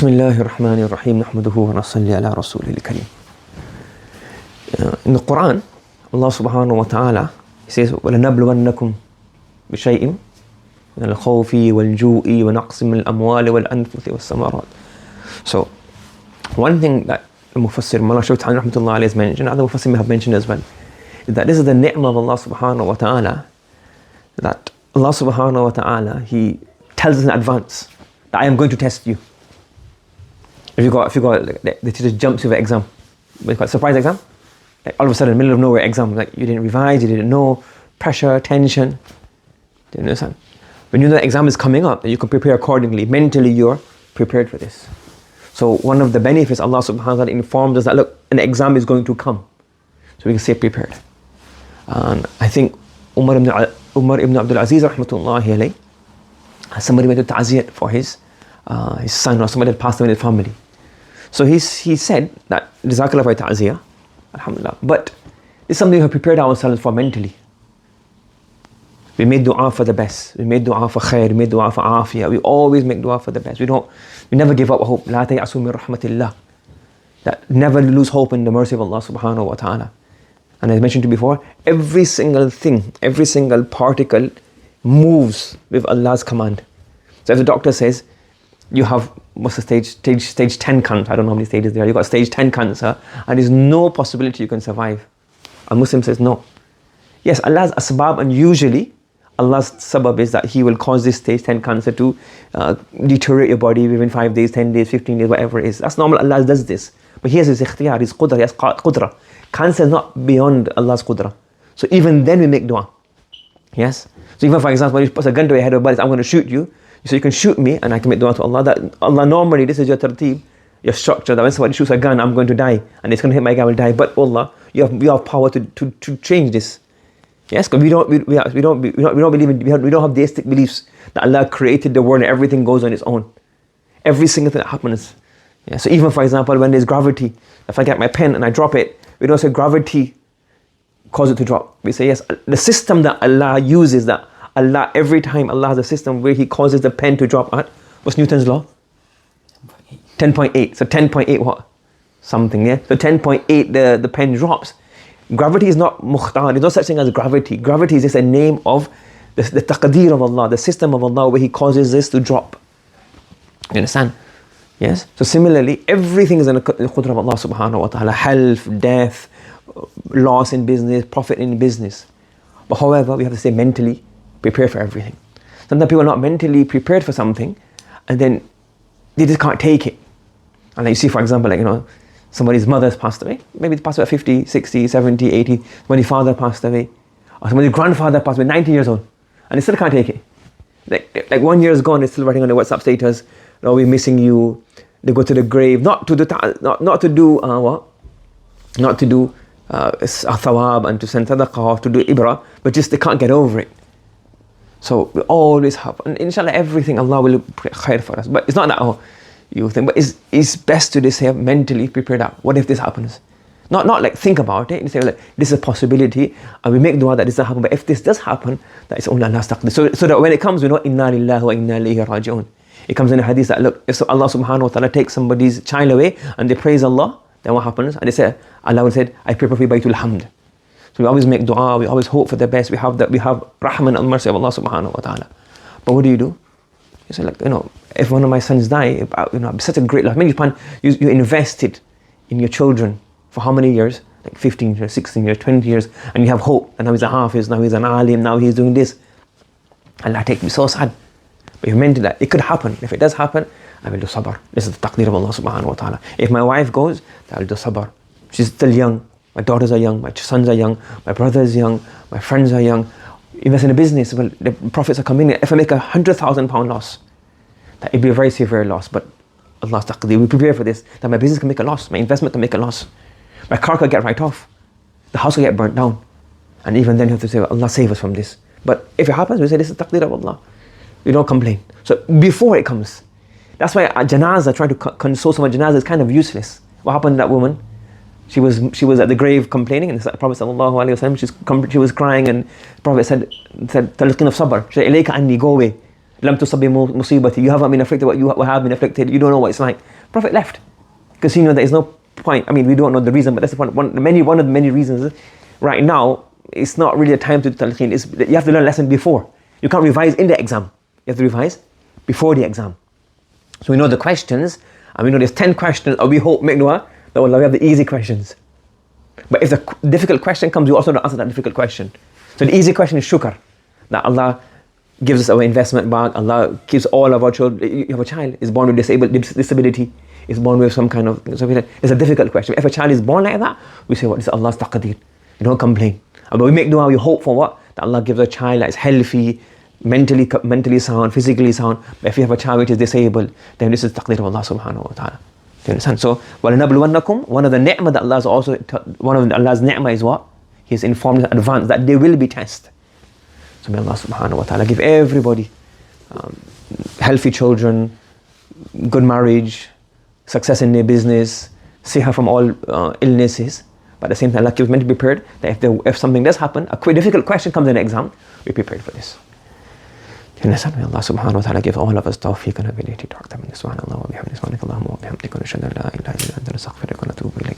Bismillahir Rahmanir Rahim. Nahmaduhu wa nusalli ala Rasulil Kareem. In the Quran, Allah subhanahu wa ta'ala says, وَلَنَبْلُوَنَّكُمْ بِشَيْءٍ مِنَ الْخَوْفِ وَالْجُوءِ وَنَقْصٍ مِنَ الْأَمْوَالِ وَالْأَنفُسِ وَالثَّمَرَاتِ. So, one thing that the Mufassir, Mawlana Shaykh Ta'ala Rahmatullah Alayhi has mentioned, other Mufassir may have mentioned as well, is that this is the ni'mah of Allah subhanahu wa ta'ala, that Allah subhanahu wa ta'ala, He tells us in advance that I am going to test you. If you got the teacher jumps you for exam, we call it surprise exam. Like all of a sudden, in the middle of nowhere exam, like you didn't revise, you didn't know, pressure, tension. Do you understand? When you know the exam is coming up, you can prepare accordingly. Mentally, you're prepared for this. So one of the benefits Allah subhanahu wa ta'ala informs us that look, an exam is going to come. So we can stay prepared. And I think Umar ibn Abdul Aziz rahmatullahi alayhi, somebody went to ta'ziyat for his son or somebody that passed away in his family. So he said that, Jazakallah for ta'ziyah, alhamdulillah. But it's something we have prepared ourselves for mentally. We made dua for the best. We made dua for khair. We made dua for afiyah. We always make dua for the best. We never give up hope. La tayasu min rahmatillah. That never lose hope in the mercy of Allah subhanahu wa ta'ala. And as I mentioned to you before, every single thing, every single particle moves with Allah's command. So if the doctor says, you have, what's the stage 10 cancer, I don't know how many stages there are, you've got stage 10 cancer, and there's no possibility you can survive. A Muslim says no. Yes, Allah's asbab, and usually Allah's sabab is that He will cause this stage 10 cancer to deteriorate your body within 5 days, 10 days, 15 days, whatever it is. That's normal, Allah does this. But He has His ikhtiyar, His qudra, He has qudra. Cancer is not beyond Allah's qudra. So even then we make dua. Yes? So even for example, when you put a gun to your head or body, I'm going to shoot you. So you can shoot me and I can make dua to Allah. That Allah, normally this is your tarteeb, your structure, that when somebody shoots a gun, I'm going to die and it's going to hit my guy, I will die. But Allah, you have power to change this. Yes, because we don't believe in, we don't have deistic beliefs that Allah created the world and everything goes on its own. Every single thing that happens. Yeah, so even for example, when there's gravity, if I get my pen and I drop it, we don't say gravity causes it to drop. We say yes, the system that Allah uses, that Allah, every time Allah has a system where He causes the pen to drop at, what's Newton's law? 10.8. So 10.8 what? Something, yeah? So 10.8 the pen drops. Gravity is not mukhtar, there's no such thing as gravity. Gravity is just a name of the taqdeer of Allah, the system of Allah where He causes this to drop. You understand? Yes? So similarly, everything is in the qudra of Allah subhanahu wa ta'ala. Health, death, loss in business, profit in business. But however, we have to say mentally, prepare for everything. Sometimes people are not mentally prepared for something and then they just can't take it. And like you see, for example, like, somebody's mother's passed away. Maybe they passed away at 50, 60, 70, 80. Somebody's father passed away. Or somebody's grandfather passed away, 90 years old. And they still can't take it. Like 1 year is gone, they're still writing on their WhatsApp status, we're missing you. They go to the grave, not to do thawab and to send sadaqah, to do ibrah, but just they can't get over it. So we always have, and inshallah everything Allah will pray khair for us. But it's not that you think, but it's best to just have mentally prepared out. What if this happens? Not like think about it. You say like this is a possibility, and we make dua that this doesn't happen. But if this does happen, that is only Allah's taqdeer. So that when it comes, we know inna lillahi wa inna ilayhi raji'un. It comes in a hadith that look, if Allah subhanahu wa ta'ala takes somebody's child away and they praise Allah, then what happens? And they say, Allah will say, I prepare for you Baytul Hamd. So we always make dua, we always hope for the best. We have rahman and mercy of Allah subhanahu wa ta'ala. But what do? You say like, if one of my sons die, such a great life. Maybe you invested in your children for how many years? Like 15 years, 16 years, 20 years, and you have hope. And now he's a hafiz, now he's an alim, now he's doing this. Allah take me so sad. But you meant that it could happen. If it does happen, I will do sabr. This is the taqdeer of Allah subhanahu wa ta'ala. If my wife goes, I will do sabr. She's still young. My daughters are young. My sons are young. My brother is young. My friends are young. Invest in a business. Well, the profits are coming in. If I make £100,000 loss, that it'd be a very severe loss. But Allah's taqdeer, we prepare for this. That my business can make a loss. My investment can make a loss. My car can get right off. The house will get burnt down. And even then you have to say, Allah save us from this. But if it happens, we say this is the taqdeer of Allah. We don't complain. So before it comes, that's why a janazah, trying to console someone janazah is kind of useless. What happened to that woman? She was at the grave complaining, and the Prophet sallallahu alaihi wasallam, she was crying, and the Prophet said, "Talqin of sabr." She said, "Ilayka anni, go away." Lam tusabbi musibati. You haven't been afflicted what you have been afflicted. You don't know what it's like. Prophet left. Because he knew there is no point. I mean, we don't know the reason, but that's the point. One of the many reasons. Right now, it's not really a time to do talqeen. You have to learn a lesson before. You can't revise in the exam. You have to revise before the exam. So we know the questions, and we know there's 10 questions, and we hope, make dua, that we have the easy questions. But if the difficult question comes, you also don't answer that difficult question. So the easy question is shukr, that Allah gives us our investment back, Allah keeps all of our children. You have a child, is born with disability, is born with some kind of, it's a difficult question. If a child is born like that, we say, what is Allah's taqdeer? You don't complain. But we make dua, we hope for what? That Allah gives a child that is healthy, mentally sound, physically sound. But if you have a child which is disabled, then this is taqdeer of Allah subhanahu wa ta'ala. Do you understand? So, وَلَنَبْلُوَنَّكُمْ, one of the ni'mah that Allah is also, one of Allah's ni'mah is what? He has informed us in advance that there will be tests. So may Allah subhanahu wa ta'ala give everybody healthy children, good marriage, success in their business, siha from all illnesses. But at the same time, Allah keeps meant to be prepared that if something does happen, a difficult question comes in the exam, we're prepared for this. May Allah subhanahu wa ta'ala give all of us tawfiq and ability to act. Subhanallah wa bihamdihi, subhanakallahumma wa bihamdika, wa nashhadu an la ilaha illa anta, nastaghfiruka wa natubu ilayk.